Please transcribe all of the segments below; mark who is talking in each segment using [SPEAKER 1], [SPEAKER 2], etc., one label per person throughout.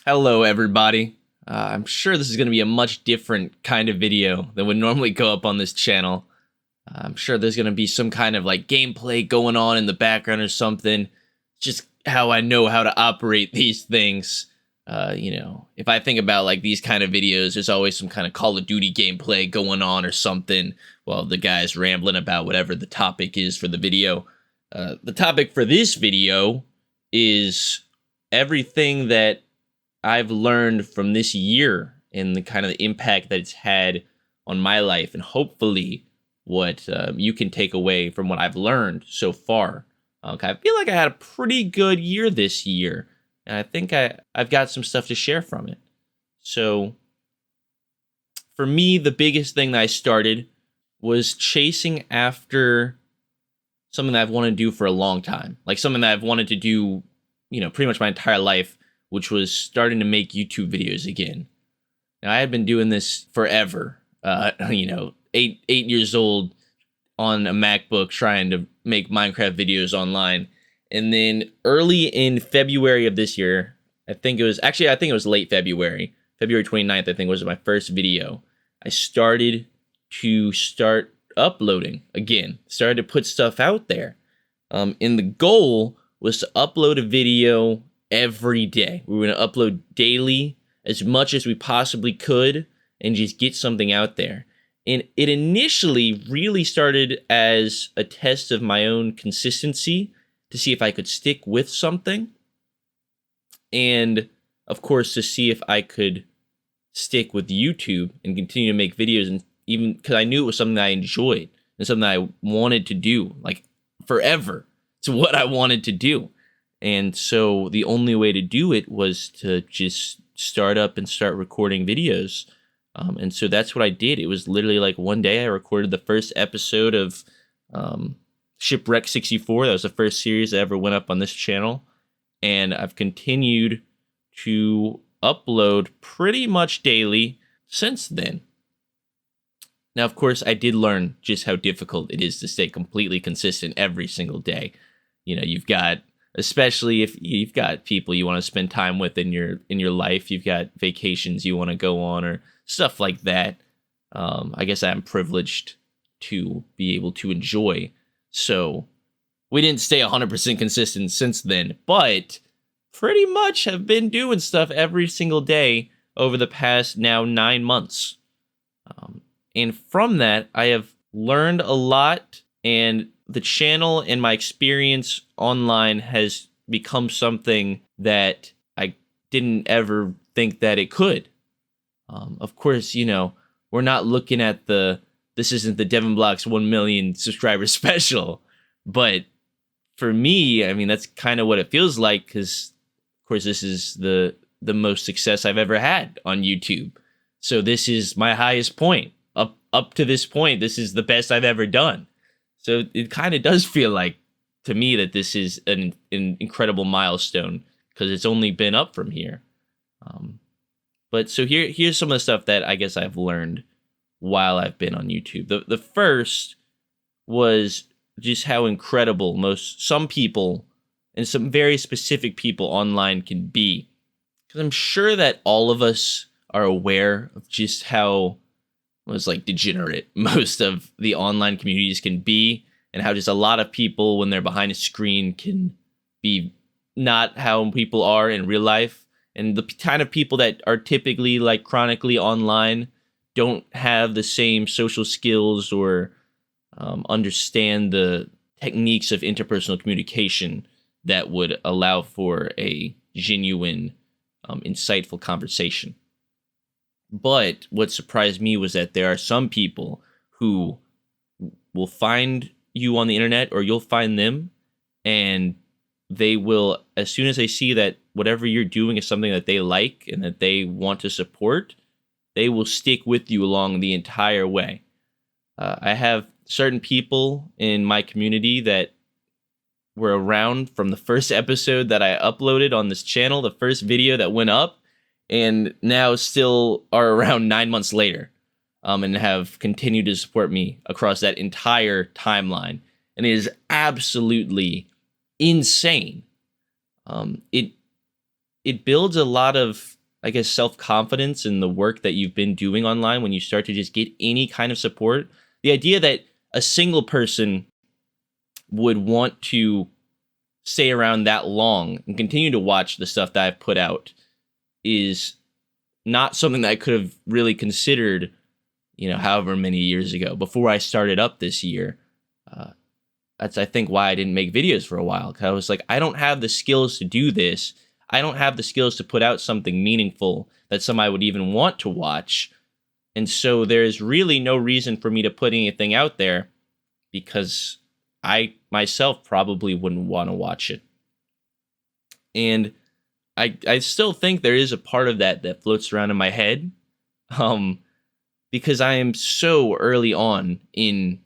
[SPEAKER 1] Hello, everybody. I'm sure this is going to be a much different kind of video than would normally go up on this channel. I'm sure there's going to be some kind of like gameplay going on in the background or something. Just how I know how to operate these things. If I think about like these kind of videos, there's always some kind of Call of Duty gameplay going on or something while the guy's rambling about whatever the topic is for the video. The topic for this video is everything that I've learned from this year and the kind of the impact that it's had on my life, and hopefully what you can take away from what I've learned so far. I feel like I had a pretty good year this year, and I think I've got some stuff to share from it. So for me, the biggest thing that I started was chasing after something that I've wanted to do for a long time, like something that I've wanted to do, pretty much my entire life, which was starting to make YouTube videos again. Now, I had been doing this forever, 8 years old on a MacBook trying to make Minecraft videos online. And then early in February of this year, I think it was late February, February 29th, I think was my first video. I started uploading again, started to put stuff out there. And the goal was to upload a video every day. We were going to upload daily as much as we possibly could and just get something out there. And it initially really started as a test of my own consistency to see if I could stick with something. And of course, to see if I could stick with YouTube and continue to make videos. And even because I knew it was something that I enjoyed and something that I wanted to do like forever. It's what I wanted to do. And so the only way to do it was to just start up and start recording videos. And so that's what I did. It was literally like one day I recorded the first episode of Shipwreck 64. That was the first series that ever went up on this channel. And I've continued to upload pretty much daily since then. Now, of course, I did learn just how difficult it is to stay completely consistent every single day. You've got, especially if you've got people you want to spend time with in your life, you've got vacations you want to go on or stuff like that. I guess I'm privileged to be able to enjoy. So we didn't stay 100% consistent since then, but pretty much have been doing stuff every single day over the past now 9 months. And from that, I have learned a lot, and the channel and my experience online has become something that I didn't ever think that it could. Of course, we're not looking at this isn't the Devin Blocks 1 million subscriber special, but for me, I mean, that's kind of what it feels like, because of course this is the most success I've ever had on YouTube. So this is my highest point. Up to this point, this is the best I've ever done. So it kind of does feel like, to me, that this is an incredible milestone, because it's only been up from here. But so here's some of the stuff that I guess I've learned while I've been on YouTube. The first was just how incredible some people and some very specific people online can be. Because I'm sure that all of us are aware of just how degenerate most of the online communities can be, and how just a lot of people, when they're behind a screen, can be not how people are in real life. And the kind of people that are typically like chronically online don't have the same social skills or understand the techniques of interpersonal communication that would allow for a genuine, insightful conversation. But what surprised me was that there are some people who will find you on the internet, or you'll find them, and they will, as soon as they see that whatever you're doing is something that they like and that they want to support, they will stick with you along the entire way. I have certain people in my community that were around from the first episode that I uploaded on this channel, the first video that went up, and now still are around 9 months later, and have continued to support me across that entire timeline. And it is absolutely insane. It builds a lot of I guess, self-confidence in the work that you've been doing online when you start to just get any kind of support. The idea that a single person would want to stay around that long and continue to watch the stuff that I've put out is not something that I could have really considered, however many years ago before I started up this year. That's, I think, why I didn't make videos for a while. Because I was like, I don't have the skills to do this. I don't have the skills to put out something meaningful that somebody would even want to watch. And so there's really no reason for me to put anything out there because I myself probably wouldn't want to watch it. And I still think there is a part of that floats around in my head, because I am so early on in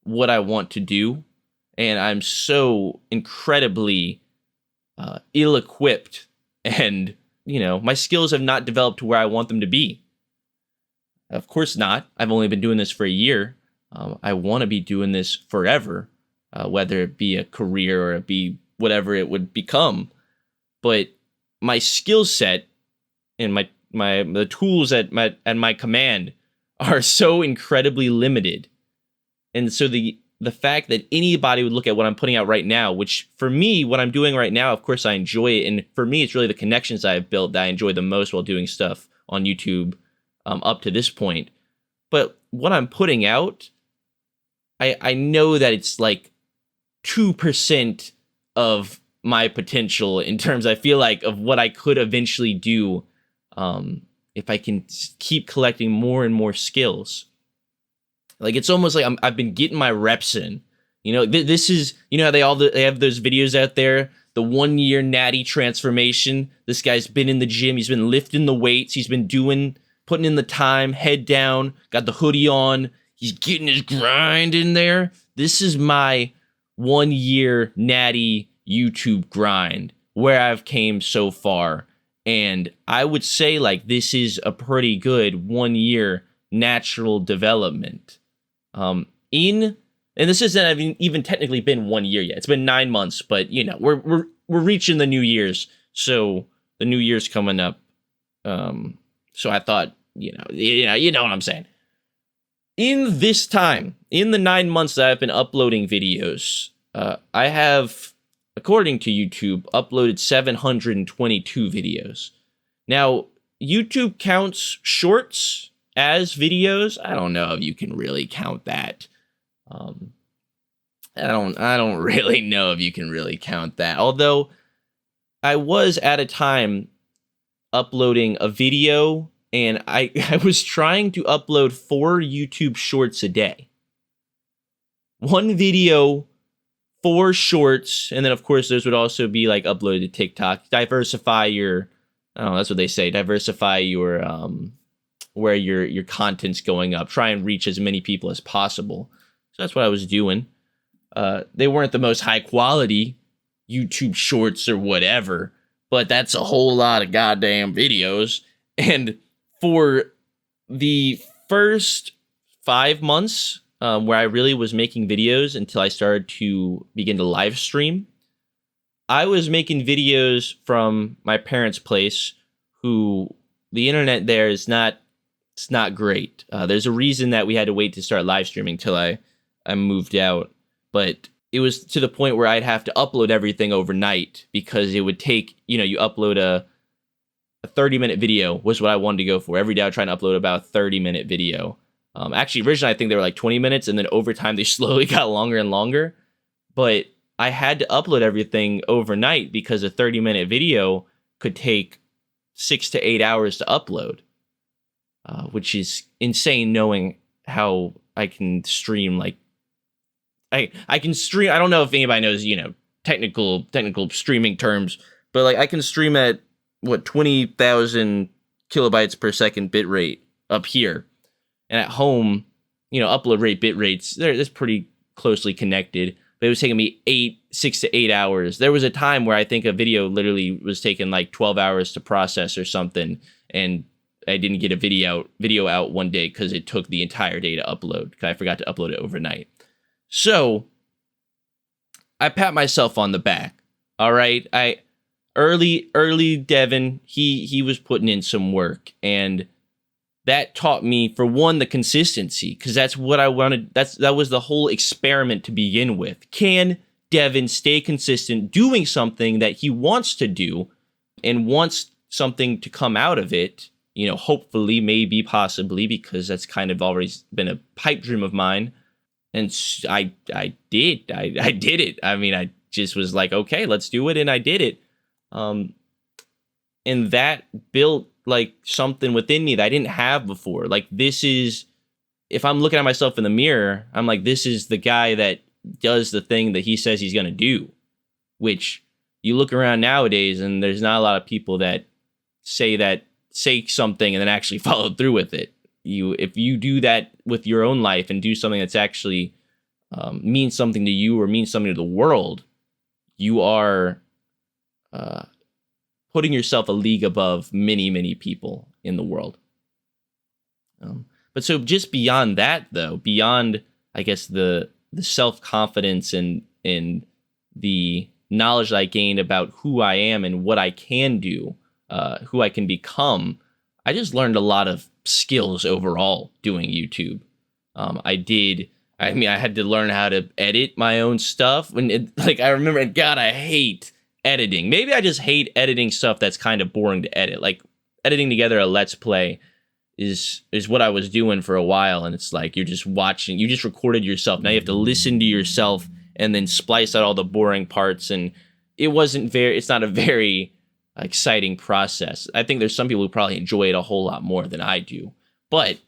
[SPEAKER 1] what I want to do, and I'm so incredibly ill-equipped, and my skills have not developed to where I want them to be. Of course not. I've only been doing this for a year. I want to be doing this forever, whether it be a career or it be whatever it would become. But my skill set and the tools at my command are so incredibly limited. And so the fact that anybody would look at what I'm putting out right now, which for me, what I'm doing right now, of course I enjoy it. And for me, it's really the connections I've built that I enjoy the most while doing stuff on YouTube up to this point. But what I'm putting out, I know that it's like 2% of my potential in terms, I feel like, of what I could eventually do if I can keep collecting more and more skills. Like, it's almost like I've been getting my reps in. This is, how they have those videos out there, the 1 year natty transformation. This guy's been in the gym, he's been lifting the weights, he's been putting in the time, head down, got the hoodie on, he's getting his grind in there. This is my 1 year natty YouTube grind, where I've came so far. And I would say, like, this is a pretty good 1 year natural development. And this isn't even technically been 1 year yet. It's been 9 months, but we're reaching the New Year's, so the New Year's coming up. So I thought, you know what I'm saying. In this time, in the 9 months that I've been uploading videos, I have, according to YouTube, uploaded 722 videos. Now, YouTube counts shorts as videos. I don't know if you can really count that. I don't really know if you can really count that. Although I was at a time uploading a video, and I was trying to upload 4 YouTube shorts a day. 1 video, 4 shorts, and then of course those would also be like uploaded to TikTok. Diversify your, I don't know, that's what they say. Diversify your where your content's going up. Try and reach as many people as possible. So that's what I was doing. They weren't the most high quality YouTube shorts or whatever, but that's a whole lot of goddamn videos. And for the first 5 months, where I really was making videos until I started to begin to live stream, I was making videos from my parents' place, who the internet there is not, it's not great. There's a reason that we had to wait to start live streaming till I moved out, but it was to the point where I'd have to upload everything overnight, because it would take, you upload a 30-minute video was what I wanted to go for. Every day I would try and upload about a 30-minute video. Actually, originally I think they were like 20 minutes, and then over time they slowly got longer and longer. But I had to upload everything overnight because a 30-minute video could take 6 to 8 hours to upload, which is insane, knowing how I can stream. Like, I can stream. I don't know if anybody knows, technical streaming terms, but like I can stream at 20,000 kilobytes per second bit rate up here, and at home, upload rate, bit rates, that's pretty closely connected. But it was taking me 6 to 8 hours. There was a time where I think a video literally was taking like 12 hours to process or something, and I didn't get a video out one day because it took the entire day to upload, because I forgot to upload it overnight. So I pat myself on the back. All right, I early Devin, he was putting in some work, and that taught me, for one, the consistency, because that's what I wanted. That was the whole experiment to begin with. Can Devin stay consistent doing something that he wants to do and wants something to come out of it? You know, hopefully, maybe, possibly, because that's kind of always been a pipe dream of mine. And I did it. I mean, I just was like, okay, let's do it, and I did it. And that built like something within me that I didn't have before. Like, this is, if I'm looking at myself in the mirror, I'm like, this is the guy that does the thing that he says he's going to do, which you look around nowadays and there's not a lot of people that say something and then actually follow through with it. If you do that with your own life and do something that's actually means something to you or means something to the world, you are putting yourself a league above many people in the world. But so just beyond that, though, beyond, I guess, the self-confidence and the knowledge that I gained about who I am and what I can do, who I can become, I just learned a lot of skills overall doing YouTube. I had to learn how to edit my own stuff. I remember, God, I hate editing. Maybe I just hate editing stuff that's kind of boring to edit. Like, editing together a Let's Play is what I was doing for a while, and it's like, you're just watching, you just recorded yourself. Now you have to listen to yourself and then splice out all the boring parts, and it's not a very exciting process. I think there's some people who probably enjoy it a whole lot more than I do. But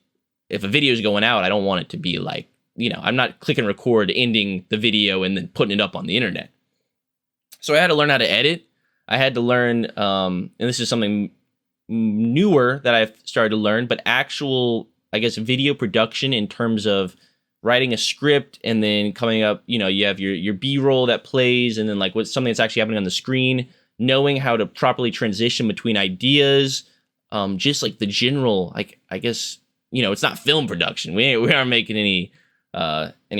[SPEAKER 1] if a video is going out, I don't want it to be like, I'm not clicking record, ending the video, and then putting it up on the internet. So I had to learn how to edit. I had to learn, and this is something newer that I've started to learn, but actual, I guess, video production in terms of writing a script and then coming up, you have your B-roll that plays, and then like what's something that's actually happening on the screen, knowing how to properly transition between ideas, just like the general, like, I guess, it's not film production. We aren't making any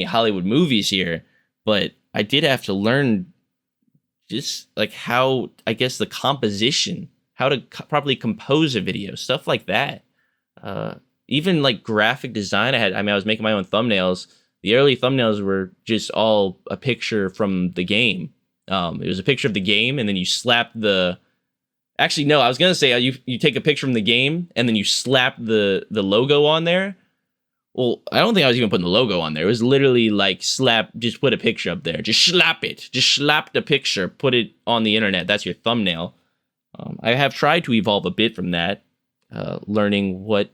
[SPEAKER 1] Hollywood movies here, but I did have to learn just like how, I guess, the composition, how to properly compose a video, stuff like that. Even like graphic design. I was making my own thumbnails. The early thumbnails were just all a picture from the game. It was a picture of the game, and then you slap actually, no, I was going to say you take a picture from the game and then you slap the logo on there. Well, I don't think I was even putting the logo on there. It was literally like just put a picture up there. Just slap it. Just slap the picture, put it on the internet. That's your thumbnail. I have tried to evolve a bit from that, learning what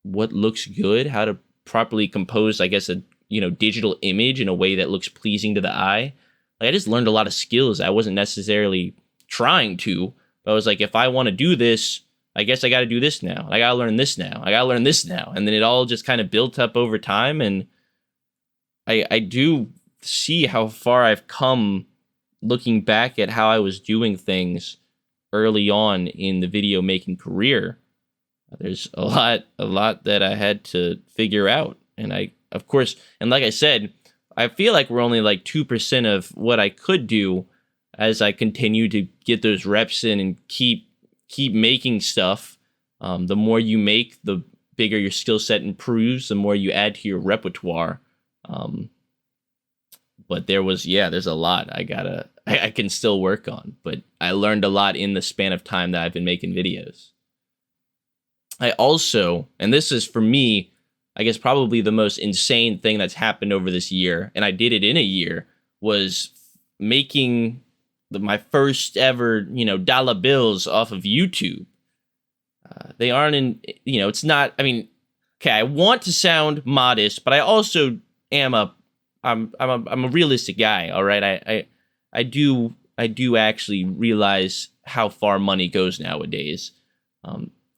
[SPEAKER 1] looks good, how to properly compose, I guess, a digital image in a way that looks pleasing to the eye. Like, I just learned a lot of skills I wasn't necessarily trying to, but I was like, if I want to do this, I guess I got to do this now. I got to learn this now. I got to learn this now. And then it all just kind of built up over time. And I do see how far I've come looking back at how I was doing things early on in the video making career. There's a lot that I had to figure out. And of course, and like I said, I feel like we're only like 2% of what I could do as I continue to get those reps in and keep making stuff. The more you make, the bigger your skill set improves, the more you add to your repertoire. But there's a lot I can still work on, but I learned a lot in the span of time that I've been making videos. I also, and this is for me, I guess probably the most insane thing that's happened over this year, and I did it in a year, was making my first ever, dollar bills off of YouTube. They aren't it's not, okay, I want to sound modest, but I also am I'm a realistic guy. All right. I do actually realize how far money goes nowadays.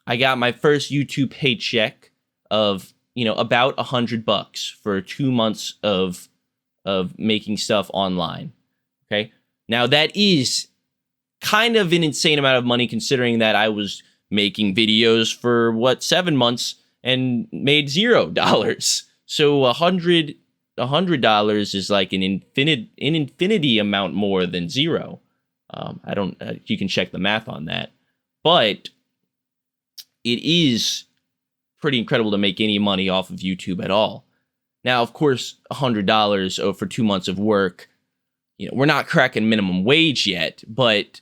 [SPEAKER 1] I got my first YouTube paycheck of, about $100 for 2 months of making stuff online. Okay. Now that is kind of an insane amount of money, considering that I was making videos for 7 months and made $0. So $100 is like an infinity amount more than zero. I don't. You can check the math on that, but it is pretty incredible to make any money off of YouTube at all. Now, of course, $100 for 2 months of work. We're not cracking minimum wage yet, but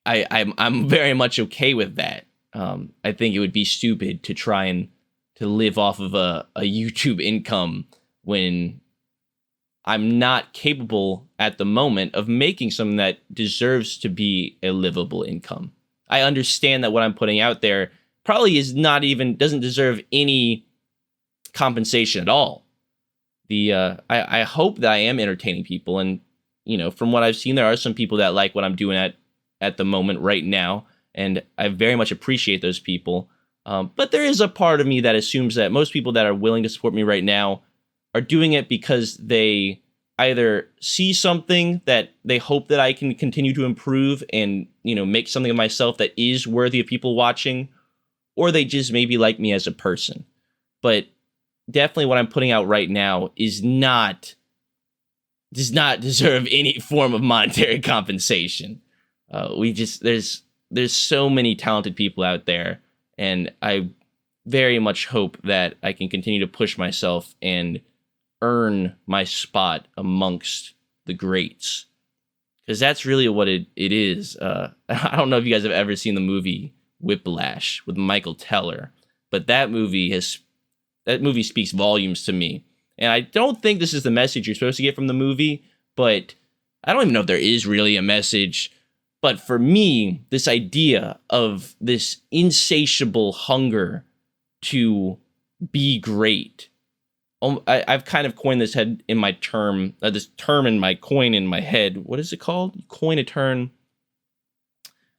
[SPEAKER 1] I'm very much okay with that. I think it would be stupid to try and to live off of a YouTube income when I'm not capable at the moment of making something that deserves to be a livable income. I understand that what I'm putting out there probably doesn't deserve any compensation at all. I hope that I am entertaining people, and from what I've seen, there are some people that like what I'm doing at the moment right now, and I very much appreciate those people. But there is a part of me that assumes that most people that are willing to support me right now are doing it because they either see something that they hope that I can continue to improve and, make something of myself that is worthy of people watching, or they just maybe like me as a person. But definitely what I'm putting out right now does not deserve any form of monetary compensation. There's so many talented people out there, and I very much hope that I can continue to push myself and earn my spot amongst the greats, because that's really what it is. I don't know if you guys have ever seen the movie Whiplash with Michael Teller, but that movie speaks volumes to me. And I don't think this is the message you're supposed to get from the movie, but I don't even know if there is really a message. But for me, this idea of this insatiable hunger to be great, I've kind of coined this term in my coin in my head. What is it called? Coin a term.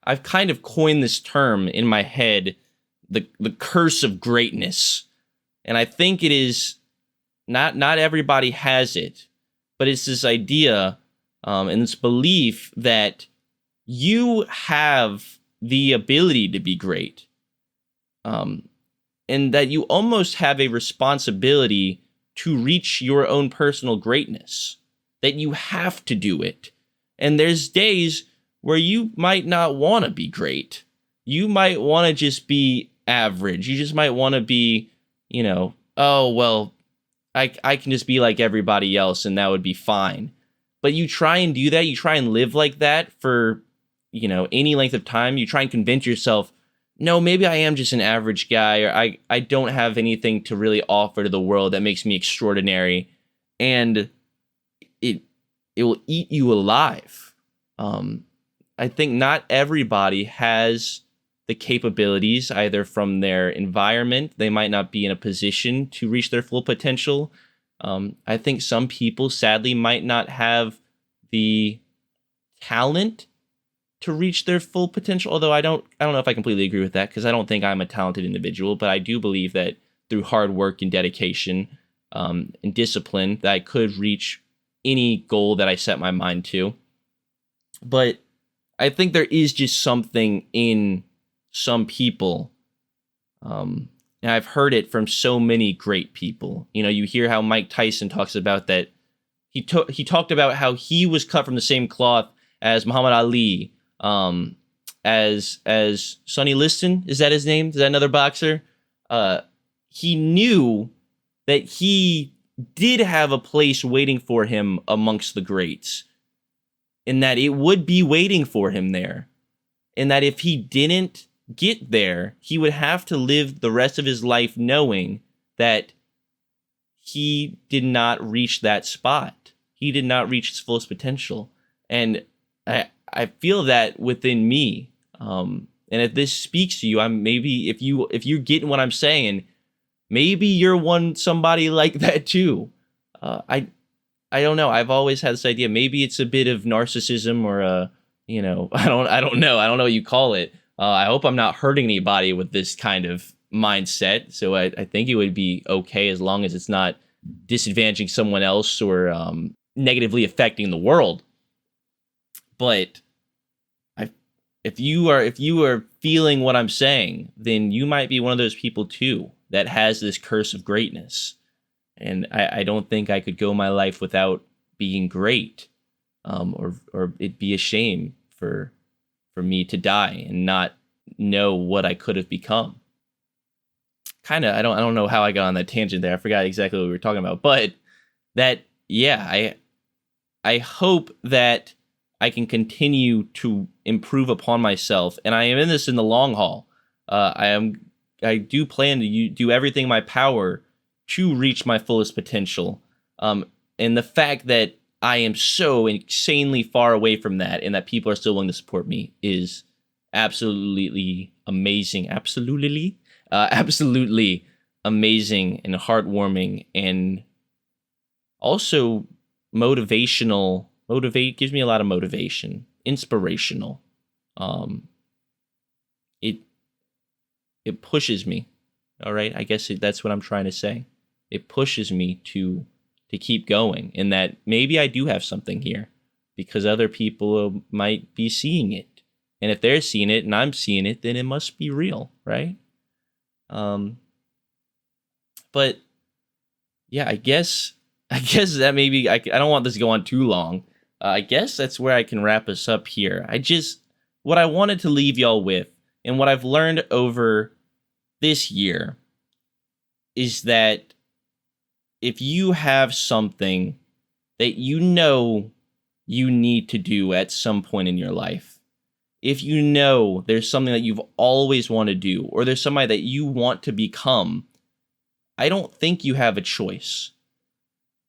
[SPEAKER 1] I've kind of coined this term in my head, the curse of greatness. And I think it is not everybody has it, but it's this idea and this belief that you have the ability to be great, and that you almost have a responsibility to reach your own personal greatness, that you have to do it. And there's days where you might not want to be great. You might want to just be average. You just might want to be, oh, well, I can just be like everybody else and that would be fine. But you try and do that. You try and live like that for, any length of time. You try and convince yourself, no, maybe I am just an average guy, or I don't have anything to really offer to the world that makes me extraordinary. And it will eat you alive. I think not everybody has the capabilities, either from their environment. They might not be in a position to reach their full potential. I think some people, sadly, might not have the talent to reach their full potential. Although I don't know if I completely agree with that, because I don't think I'm a talented individual, but I do believe that through hard work and dedication and discipline, that I could reach any goal that I set my mind to. But I think there is just something in some people, and I've heard it from so many great people. You hear how Mike Tyson talks about that. He talked about how he was cut from the same cloth as Muhammad Ali, as Sonny Liston. Is that his name? Is that another boxer? He knew that he did have a place waiting for him amongst the greats, and that it would be waiting for him there, and that if he didn't get there, he would have to live the rest of his life knowing that he did not reach that spot. He did not reach his fullest potential. And I feel that within me. And if this speaks to you, if you're getting what I'm saying, maybe you're somebody like that too. I don't know. I've always had this idea. Maybe it's a bit of narcissism, or I don't know. I don't know what you call it. I hope I'm not hurting anybody with this kind of mindset. So I think it would be okay as long as it's not disadvantaging someone else or negatively affecting the world. But if you are feeling what I'm saying, then you might be one of those people too that has this curse of greatness. And I don't think I could go my life without being great, or it'd be a shame for me to die and not know what I could have become. Kind of, I don't know how I got on that tangent there. I forgot exactly what we were talking about, but that, yeah, I hope that I can continue to improve upon myself, and I am in this in the long haul. I do plan to do everything in my power to reach my fullest potential. And the fact that I am so insanely far away from that, and that people are still willing to support me, is absolutely amazing. Absolutely amazing and heartwarming, and also motivational. Gives me a lot of motivation, inspirational. It pushes me. All right, I guess that's what I'm trying to say. It pushes me to keep going, and that maybe I do have something here because other people might be seeing it, and if they're seeing it and I'm seeing it, then it must be real, right? But yeah, I guess that maybe I don't want this to go on too long. I guess that's where I can wrap us up here. What I wanted to leave y'all with, and what I've learned over this year, is that if you have something that you know you need to do at some point in your life, if you know there's something that you've always wanted to do, or there's somebody that you want to become, I don't think you have a choice.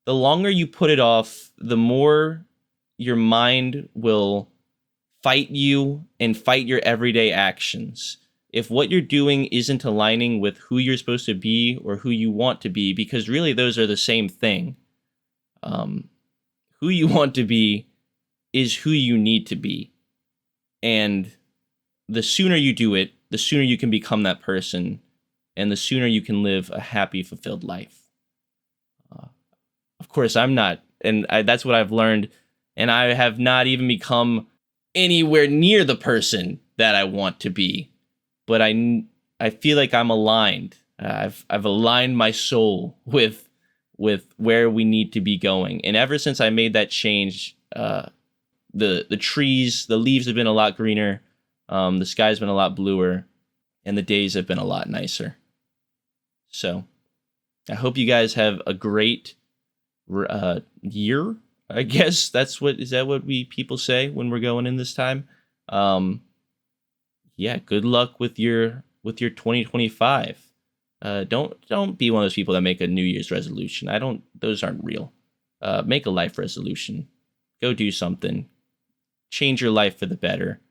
[SPEAKER 1] The longer you put it off, the more your mind will fight you and fight your everyday actions. If what you're doing isn't aligning with who you're supposed to be or who you want to be, because really those are the same thing. Who you want to be is who you need to be. And the sooner you do it, the sooner you can become that person, and the sooner you can live a happy, fulfilled life. Of course, I'm not, and that's what I've learned, and I have not even become anywhere near the person that I want to be. But I feel like I'm aligned. I've aligned my soul with where we need to be going. And ever since I made that change, the trees, the leaves have been a lot greener, the sky's been a lot bluer, and the days have been a lot nicer. So I hope you guys have a great year. I guess is that what people say when we're going in this time? Yeah, good luck with your 2025. Don't be one of those people that make a New Year's resolution. Those aren't real. Make a life resolution. Go do something. Change your life for the better.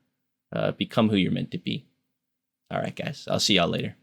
[SPEAKER 1] Become who you're meant to be. All right, guys. I'll see y'all later.